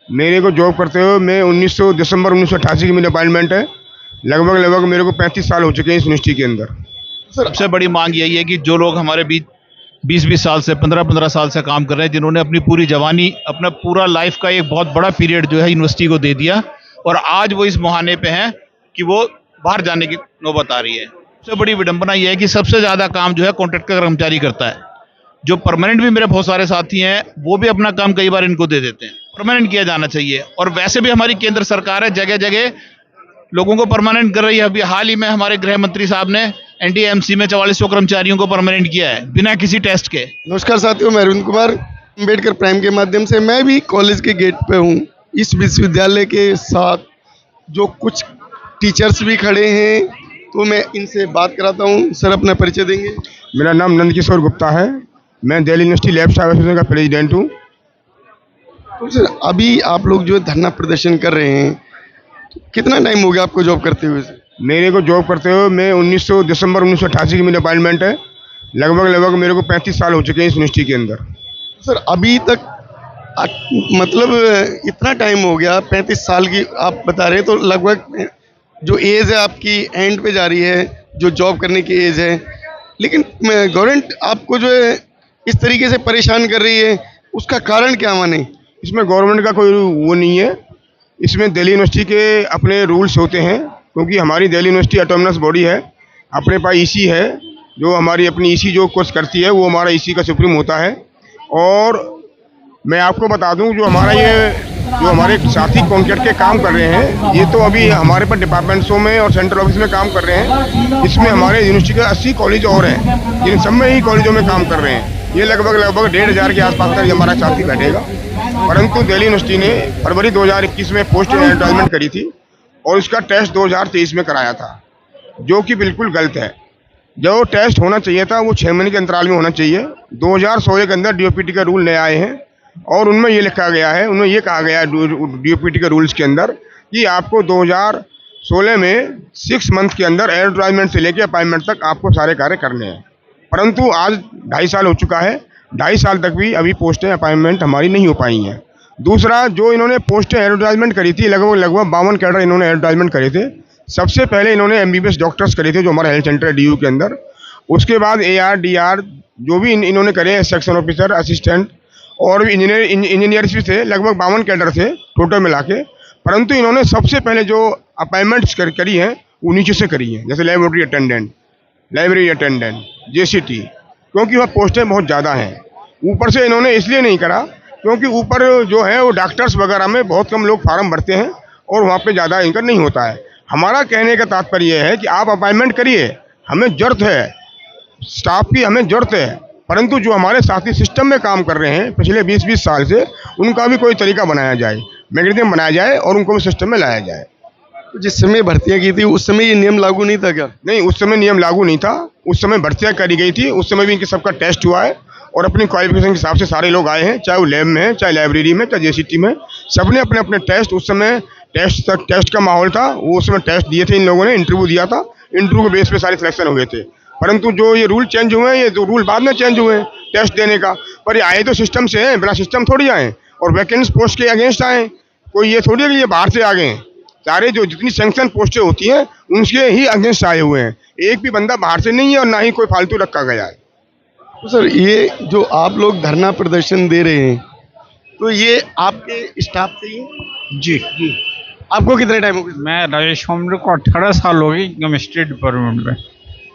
मेरे को जॉब करते हुए मैं 1900 दिसंबर 1988 की मेरी अपॉइंटमेंट है। लगभग मेरे को 35 साल हो चुके हैं इस यूनिवर्सिटी के अंदर। सबसे बड़ी मांग यही है कि जो लोग हमारे बीच 20-20 साल से 15-15 साल से काम कर रहे हैं, जिन्होंने अपनी पूरी जवानी, अपना पूरा लाइफ का एक बहुत बड़ा पीरियड जो है यूनिवर्सिटी को दे दिया, और आज वो इस मुहाने पे हैं कि वो बाहर जाने की नौबत आ रही है। सबसे बड़ी विडंबना यह है कि सबसे ज्यादा काम जो है कॉन्ट्रैक्ट का कर्मचारी करता है। जो परमानेंट भी मेरे बहुत सारे साथी हैं, वो भी अपना काम कई बार इनको दे देते हैं। परमानेंट किया जाना चाहिए। और वैसे भी हमारी केंद्र सरकार है, जगह जगह लोगों को परमानेंट कर रही है। अभी हाल ही में हमारे गृह मंत्री साहब ने एनडीएमसी में 4400 कर्मचारियों को परमानेंट किया है बिना किसी टेस्ट के। नमस्कार साथियों, मैं अरविंद कुमार अम्बेडकर प्राइम के माध्यम से मैं भी कॉलेज के गेट पे हूँ। इस विश्वविद्यालय के साथ जो कुछ टीचर्स भी खड़े हैं, तो मैं इनसे बात कराता हूँ। सर, अपना परिचय देंगे? मेरा नाम नंदकिशोर गुप्ता है। मैं Delhi university lab staff association का प्रेसिडेंट हूँ। तो सर, अभी आप लोग जो धरना प्रदर्शन कर रहे हैं, तो कितना टाइम हो गया आपको जॉब करते हुए? मेरे को जॉब करते हुए मैं 1900 दिसंबर 1988 की मेरी अपॉइंटमेंट है। लगभग मेरे को 35 साल हो चुके हैं इस यूनिवर्सिटी के अंदर। सर, अभी तक मतलब इतना टाइम हो गया, 35 साल की आप बता रहे हैं, तो लगभग जो एज है आपकी एंड पे जा रही है, जो जॉब करने की एज है। लेकिन गवर्नमेंट आपको जो है इस तरीके से परेशान कर रही है, उसका कारण क्या माने? इसमें गवर्नमेंट का कोई वो नहीं है। इसमें दिल्ली यूनिवर्सिटी के अपने रूल्स होते हैं, क्योंकि हमारी दिल्ली यूनिवर्सिटी ऑटोनमस बॉडी है। अपने पास ईसी है, जो हमारी अपनी ईसी जो कोर्स करती है, वो हमारा ईसी का सुप्रीम होता है। और मैं आपको बता दूं, जो हमारे साथी कॉन्ट्रैक्ट के काम कर रहे हैं, ये तो अभी हमारे पास डिपार्टमेंट्सों में और सेंट्रल ऑफिस में काम कर रहे हैं। इसमें हमारे यूनिवर्सिटी के 80 कॉलेज और हैं, जिन सब में ही कॉलेजों में काम कर रहे हैं। ये लगभग 1500 के आसपास तक हमारा साथी बैठेगा। परंतु दिल्ली यूनिवर्सिटी ने फरवरी 2021 में पोस्ट एडवर्टाइजमेंट करी थी, और उसका टेस्ट 2023 में कराया था, जो कि बिल्कुल गलत है। जो टेस्ट होना चाहिए था वो 6 महीने के अंतराल में होना चाहिए। 2016 के अंदर डीओपीटी के रूल नए आए हैं, और उनमें ये लिखा गया है, उनमें ये कहा गया है डीओपीटी के रूल्स के अंदर कि आपको 2016 में 6 मंथ के अंदर एडवर्टाइजमेंट से लेकर अपॉइंटमेंट तक आपको सारे कार्य करने हैं। परंतु आज 2.5 साल हो चुका है, 2.5 साल तक भी अभी पोस्टें अपॉइंटमेंट हमारी नहीं हो पाई हैं। दूसरा, जो इन्होंने पोस्टें एडवर्टाइजमेंट करी थी, लगभग 52 कैडर इन्होंने एडवर्टाइजमेंट करे थे। सबसे पहले इन्होंने एमबीबीएस डॉक्टर्स करे थे, जो हमारा हेल्थ सेंटर है डीयू के अंदर। उसके बाद एआर डीआर जो भी इन्होंने करे, सेक्शन ऑफिसर, असिस्टेंट और भी इंजीनियर्स भी थे। लगभग 52 कैडर थे टोटल मिला के। परंतु इन्होंने सबसे पहले जो अपॉइंटमेंट्स करी हैं, वो नीचे से करी हैं, जैसे laboratory attendant, library attendant, JCT, क्योंकि वह पोस्टें बहुत ज़्यादा हैं। ऊपर से इन्होंने इसलिए नहीं करा क्योंकि ऊपर जो है वो डॉक्टर्स वगैरह में बहुत कम लोग फार्म भरते हैं, और वहाँ पे ज़्यादा इनका नहीं होता है। हमारा कहने का तात्पर्य है कि आप अपॉइंटमेंट करिए, हमें ज़रूरत है स्टाफ की, हमें ज़रूरत है। परंतु जो हमारे साथी सिस्टम में काम कर रहे हैं पिछले 20-20 साल से, उनका भी कोई तरीका बनाया जाए, मैकेनिज्म बनाया जाए, और उनको भी सिस्टम में लाया जाए। तो जिस समय भर्तियां की थी, उस समय ये नियम लागू नहीं था क्या? नहीं, उस समय नियम लागू नहीं था। उस समय भर्तियाँ करी गई थी, उस समय भी इनके सबका टेस्ट हुआ है, और अपनी क्वालिफिकेशन के हिसाब से सारे लोग आए हैं, चाहे वो लैब में है, चाहे लाइब्रेरी में, चाहे जेसीटी में। सबने अपने अपने टेस्ट, उस समय टेस्ट का माहौल था, वो उस समय टेस्ट दिए थे इन लोगों ने, इंटरव्यू दिया था। इंटरव्यू के बेस पे सारे सिलेक्शन हुए थे। परंतु जो ये रूल चेंज हुए हैं, ये जो रूल बाद में चेंज हुए हैं टेस्ट देने का, पर ये आए तो सिस्टम से हैं, बिना सिस्टम थोड़ी आए, और वैकेंसी पोस्ट के अगेंस्ट आए। कोई ये थोड़ी है कि ये बाहर से आ गए हैं। सारे जो जितनी सैंक्शन पोस्टें होती हैं, उनके ही अगेंस्ट आए हुए हैं। एक भी बंदा बाहर से नहीं है, और ना ही कोई फालतू रखा गया है। तो सर, ये जो आप लोग धरना प्रदर्शन दे रहे हैं, तो ये आपके स्टाफ से ही है? जी। आपको कितने टाइम हो गया? मैं राजेश होमरे को 18 साल हो गई केमिस्ट्री डिपार्टमेंट में।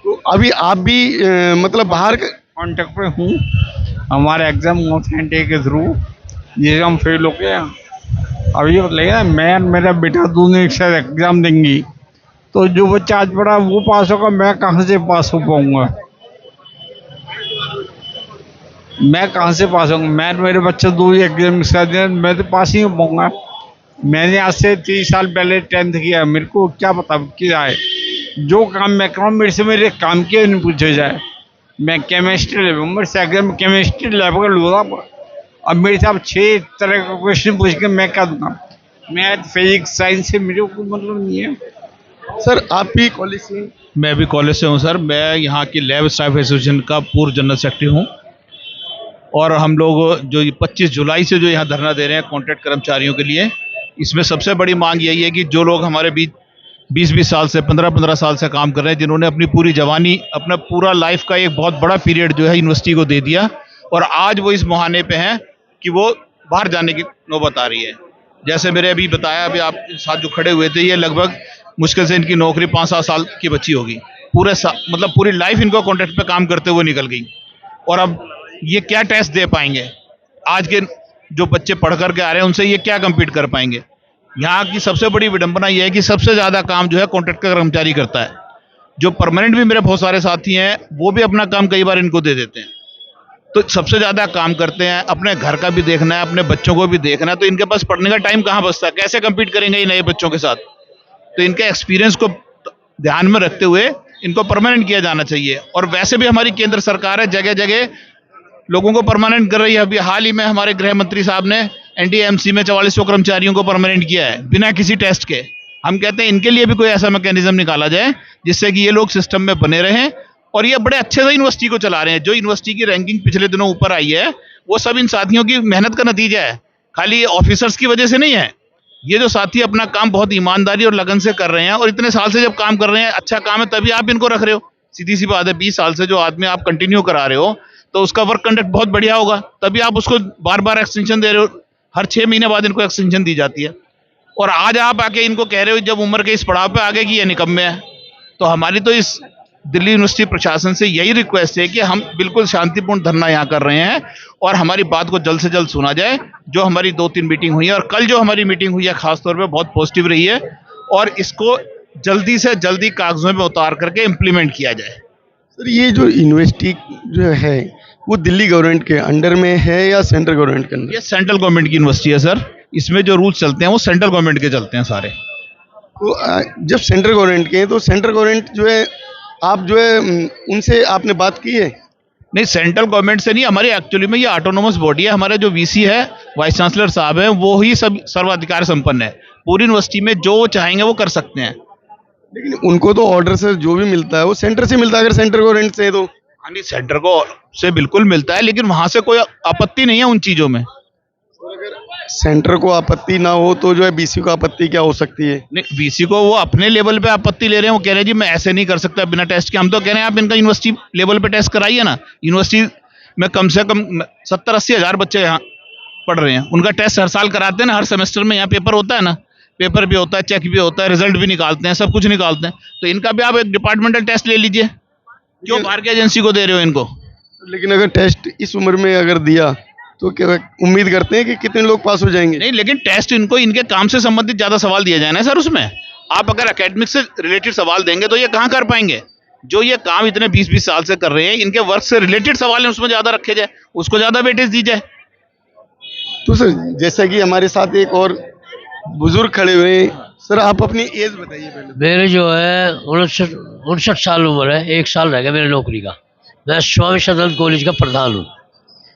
तो अभी आप भी मतलब बाहर कॉन्टेक्ट पे हूँ। हमारे एग्जाम सेंटर के थ्रू ये हम फेल हो गए। अब ये बताइए ना, मैं और मेरा बेटा दोनों एक साथ एग्जाम देंगी, तो जो बच्चा आज पढ़ा वो पास होगा, मैं कहाँ से पास हो पाऊंगा? मैं कहाँ से पास होऊंगा? मैं मेरे बच्चे दो एग्जाम दिए, मैं तो पास ही हो पाऊंगा। मैंने आज से 30 साल पहले 10th किया, मेरे को क्या पता क्या है। जो काम मैं कराऊँ मेरे से मेरे काम के नहीं पूछे जाए। मैं केमिस्ट्री लैब मेरे से एग्जाम केमिस्ट्री लैब का लूँगा, अब मेरे साथ 6 तरह का क्वेश्चन पूछ के मैं क्या दूंगा? मैथ फिजिक्स साइंस से मेरे को मतलब नहीं है। सर आप भी कॉलेज से? मैं भी कॉलेज से हूँ सर। मैं यहाँ की लैब स्टाफ एसोसिएशन का पूर्व जनरल सेक्रेटरी हूँ। और हम लोग जो 25 जुलाई से जो यहाँ धरना दे रहे हैं कॉन्ट्रैक्ट कर्मचारियों के लिए, इसमें सबसे बड़ी मांग यही है कि जो लोग हमारे बीच 20-20 साल से 15-15 साल से काम कर रहे हैं, जिन्होंने अपनी पूरी जवानी, अपना पूरा लाइफ का एक बहुत बड़ा पीरियड जो है यूनिवर्सिटी को दे दिया, और आज वो इस मुहाने पे हैं कि वो बाहर जाने की नौबत आ रही है। जैसे मेरे अभी बताया, अभी आप साथ जो खड़े हुए थे, ये लगभग मुश्किल से इनकी नौकरी 5-7 साल की बची होगी। मतलब पूरी लाइफ इनको कॉन्ट्रैक्ट पे काम करते हुए निकल गई, और अब ये क्या टेस्ट दे पाएंगे? आज के जो बच्चे पढ़ करके आ रहे हैं उनसे ये क्या कम्पीट कर पाएंगे? यहाँ की सबसे बड़ी विडंबना यह है कि सबसे ज़्यादा काम जो है कॉन्ट्रैक्ट का कर्मचारी करता है। जो परमानेंट भी मेरे बहुत सारे साथी हैं वो भी अपना काम कई बार इनको दे देते हैं। तो सबसे ज़्यादा काम करते हैं, अपने घर का भी देखना है, अपने बच्चों को भी देखना है, तो इनके पास पढ़ने का टाइम कहाँ बचता है? कैसे कम्पीट करेंगे ये नए बच्चों के साथ? तो इनके एक्सपीरियंस को ध्यान में रखते हुए इनको परमानेंट किया जाना चाहिए। और वैसे भी हमारी केंद्र सरकार है, जगह जगह लोगों को परमानेंट कर रही है। अभी हाल ही में हमारे गृह मंत्री साहब ने एनडीएमसी में 4400 कर्मचारियों को परमानेंट किया है बिना किसी टेस्ट के। हम कहते हैं इनके लिए भी कोई ऐसा मैकेनिज्म निकाला जाए जिससे कि ये लोग सिस्टम में बने रहें, और ये बड़े अच्छे से यूनिवर्सिटी को चला रहे हैं। जो यूनिवर्सिटी की रैंकिंग पिछले दिनों ऊपर आई है वो सब इन साथियों की मेहनत का नतीजा है, खाली ऑफिसर्स की वजह से नहीं है। ये जो साथी अपना काम बहुत ईमानदारी और लगन से कर रहे हैं, और इतने साल से जब काम कर रहे हैं, अच्छा काम है, तभी आप इनको रख रहे हो। सीधी सी बात है, 20 साल से जो आदमी आप कंटिन्यू करा रहे हो तो उसका वर्क कंडक्ट बहुत बढ़िया होगा, तभी आप उसको बार बार एक्सटेंशन दे रहे हो। हर 6 महीने बाद इनको एक्सटेंशन दी जाती है, और आज आप आके इनको कह रहे हो जब उम्र के इस पड़ाव पे आगे कि ये निकम्मे है। तो हमारी तो इस दिल्ली यूनिवर्सिटी प्रशासन से यही रिक्वेस्ट है कि हम बिल्कुल शांतिपूर्ण धरना यहाँ कर रहे हैं, और हमारी बात को जल्द से जल्द सुना जाए। जो हमारी 2-3 मीटिंग हुई है, और कल जो हमारी मीटिंग हुई है खासतौर पर बहुत पॉजिटिव रही है, और इसको जल्दी से जल्दी कागजों में उतार करके इम्प्लीमेंट किया जाए। सर ये जो यूनिवर्सिटी जो है वो दिल्ली गवर्नमेंट के अंडर में है या सेंट्रल गवर्नमेंट के अंदर? ये सेंट्रल गवर्नमेंट की यूनिवर्सिटी है सर। इसमें जो रूल्स चलते हैं वो सेंट्रल गवर्नमेंट के चलते हैं सारे। तो जब सेंट्रल गवर्नमेंट के हैं तो सेंट्रल गवर्नमेंट जो है, आप जो है उनसे आपने बात की है? नहीं, सेंट्रल गवर्नमेंट से नहीं, हमारी एक्चुअली में ये ऑटोनोमस बॉडी है। हमारे जो वीसी है, वाइस चांसलर साहब हैं, वो ही सब सर्वाधिकार संपन्न है। पूरी यूनिवर्सिटी में जो वो चाहेंगे वो कर सकते हैं। लेकिन उनको तो ऑर्डर से जो भी मिलता है वो सेंटर से मिलता है, अगर सेंट्रल गवर्नमेंट से है तो। हाँ नहीं, सेंटर को से बिल्कुल मिलता है, लेकिन वहां से कोई आपत्ति नहीं है उन चीजों में। सेंटर को आपत्ति ना हो तो जो है बीसी को आपत्ति क्या हो सकती है? नहीं, वीसी को वो अपने लेवल पे आपत्ति ले रहे हैं। वो कह रहे हैं जी मैं ऐसे नहीं कर सकता बिना टेस्ट के। हम तो कह रहे हैं आप इनका यूनिवर्सिटी लेवल पे टेस्ट कराइए ना। यूनिवर्सिटी में कम से कम 70-80 हज़ार बच्चे यहाँ पढ़ रहे हैं, उनका टेस्ट हर साल कराते हैं ना, हर सेमेस्टर में यहाँ पेपर होता है ना, पेपर भी होता है, चेक भी होता है, रिजल्ट भी निकालते हैं, सब कुछ निकालते हैं। तो इनका भी आप एक डिपार्टमेंटल टेस्ट ले लीजिए। क्यों बाहर की एजेंसी को दे रहे हो इनको? लेकिन अगर टेस्ट इस उम्र में अगर दिया तो क्या उम्मीद करते हैं कि कितने लोग पास हो जाएंगे? नहीं, लेकिन टेस्ट इनको इनके काम से संबंधित ज्यादा सवाल दिए जाए ना सर। उसमें आप अगर एकेडमिक से रिलेटेड सवाल देंगे तो ये कहाँ कर पाएंगे? जो ये काम इतने 20-20 साल से कर रहे हैं, इनके वर्क से रिलेटेड सवाल हैं, उसमें ज्यादा रखे जाए, उसको ज्यादा वेटेज दी जाए। तो सर जैसा कि हमारे साथ एक और बुजुर्ग खड़े हुए हैं, सर आप अपनी एज बताइए पहले। मेरे जो है 59 साल उम्र है, 1 साल रह गया मेरे नौकरी का। मैं स्वामी श्रद्धानंद कॉलेज का प्रधान हूँ,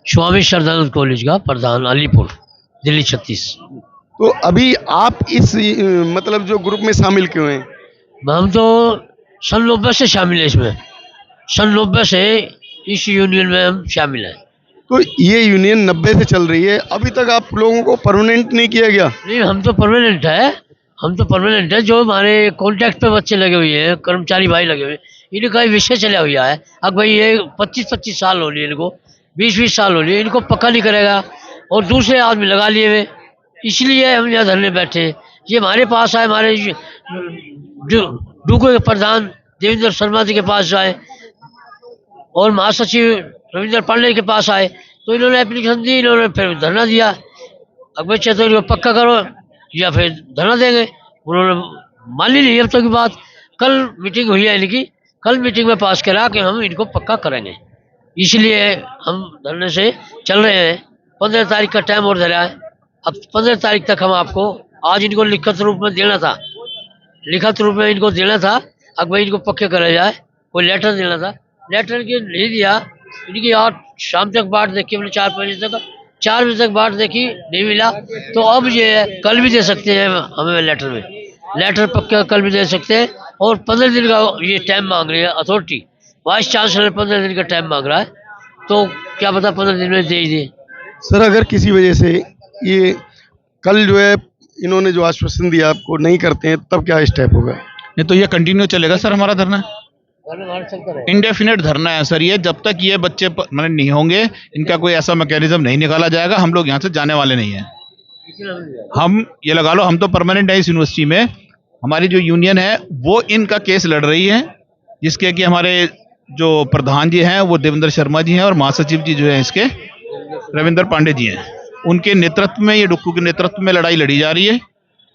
स्वामी श्रद्धानंद कॉलेज का प्रधान, अलीपुर, दिल्ली 36। तो अभी आप इस मतलब जो ग्रुप में शामिल क्यों हैं? हम तो सन 90 से शामिल हैं इसमें, सन 90 से इस यूनियन में हम शामिल हैं। तो ये यूनियन 90 से चल रही है, अभी तक आप लोगों को परमानेंट नहीं किया गया? नहीं, हम तो परमानेंट है, हम तो परमानेंट है। जो हमारे कॉन्ट्रैक्ट पे बच्चे लगे हुए हैं, कर्मचारी भाई लगे हुए हैं, इनका विषय चला हुआ है। अब भाई ये 25-25 साल हो लिए इनको, 20-20 साल हो लिए इनको, पक्का नहीं करेगा और दूसरे आदमी लगा लिए हुए, इसलिए हम यहाँ धरने बैठे। ये हमारे पास आए, हमारे डूको के प्रधान देवेंद्र शर्मा जी के पास जाए और महासचिव रविंद्र पांडे के पास आए, तो इन्होंने एप्लीकेशन दी, इन्होंने फिर धरना दिया। अकबर चौधरी को पक्का करो या फिर धरना देंगे, उन्होंने मान ली नहीं अब तक की बात। कल मीटिंग हुई है इनकी, कल मीटिंग में पास करा कि हम इनको पक्का करेंगे। इसलिए हम धरने से चल रहे हैं। 15 तारीख का टाइम और धरा है। अब 15 तारीख तक हम आपको, आज इनको लिखित रूप में देना था, लिखित रूप में इनको देना था, अब भाई इनको पक्के करा जाए, कोई लेटर देना था, लेटर इनके नहीं दिया। इनकी आज शाम तक बाट देखी हमने, 4 बजे तक बाट देखी, नहीं मिला। तो अब ये है, कल भी दे सकते हैं हमें लेटर में, लेटर पक्का कल भी दे सकते हैं। और 15 दिन का ये टाइम मांग रही है अथॉरिटी, वाइस चांसलर 15 दिन का टाइम मांग रहा है, तो क्या पता 15 दिन में दे ही दे। सर अगर किसी वजह से ये कल जो है इन्होंने जो आश्वासन दिया आपको नहीं करते हैं, तब क्या स्टेप होगा? नहीं तो ये कंटिन्यू चलेगा सर हमारा धरना, इंडेफिनेट धरना है सर ये, जब तक ये बच्चे परमानेंट नहीं होंगे, इनका कोई ऐसा मैकेनिज्म नहीं निकाला जाएगा, हम लोग यहाँ से जाने वाले नहीं हैं। हम ये लगा लो, हम तो परमानेंट है इस यूनिवर्सिटी में। हमारी जो यूनियन है वो इनका केस लड़ रही है, जिसके कि हमारे जो प्रधान जी हैं वो देवेंद्र शर्मा जी हैं, और महासचिव जी जो है इसके रविंद्र पांडे जी हैं। उनके नेतृत्व में, ये डुक्कू के नेतृत्व में लड़ाई लड़ी जा रही है।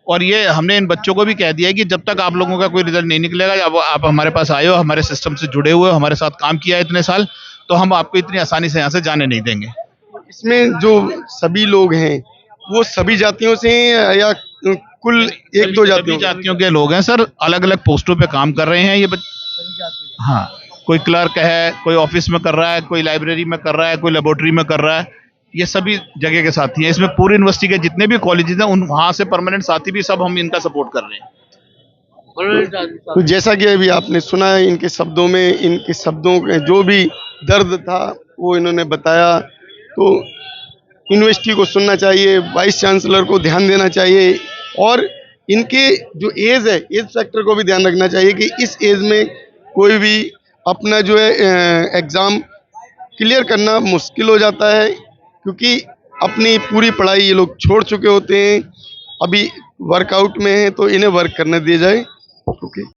और ये हमने इन बच्चों को भी कह दिया है कि जब तक आप लोगों का कोई रिजल्ट नहीं निकलेगा, अब आप हमारे पास आए हो, हमारे सिस्टम से जुड़े हुए हो, हमारे साथ काम किया है इतने साल, तो हम आपको इतनी आसानी से यहाँ से जाने नहीं देंगे। इसमें जो सभी लोग हैं वो सभी जातियों से हैं या कुल एक दो जातियों के लोग हैं सर, अलग अलग पोस्टों पे काम कर रहे हैं ये हाँ, कोई क्लर्क है, कोई ऑफिस में कर रहा है, कोई लाइब्रेरी में कर रहा है, कोई लेबोरेटरी में कर रहा है, ये सभी जगह के साथी हैं। इसमें पूरी यूनिवर्सिटी के जितने भी कॉलेजेस हैं, उन वहाँ से परमानेंट साथी भी सब हम इनका सपोर्ट कर रहे हैं। तो जैसा कि अभी आपने सुना है इनके शब्दों में, इनके शब्दों में जो भी दर्द था वो इन्होंने बताया। तो यूनिवर्सिटी को सुनना चाहिए, वाइस चांसलर को ध्यान देना चाहिए, और इनके जो एज है, एज फैक्टर को भी ध्यान रखना चाहिए कि इस एज में कोई भी अपना जो है एग्ज़ाम क्लियर करना मुश्किल हो जाता है, क्योंकि अपनी पूरी पढ़ाई ये लोग छोड़ चुके होते हैं, अभी वर्कआउट में हैं, तो इन्हें वर्क करने दिया जाए। ओके।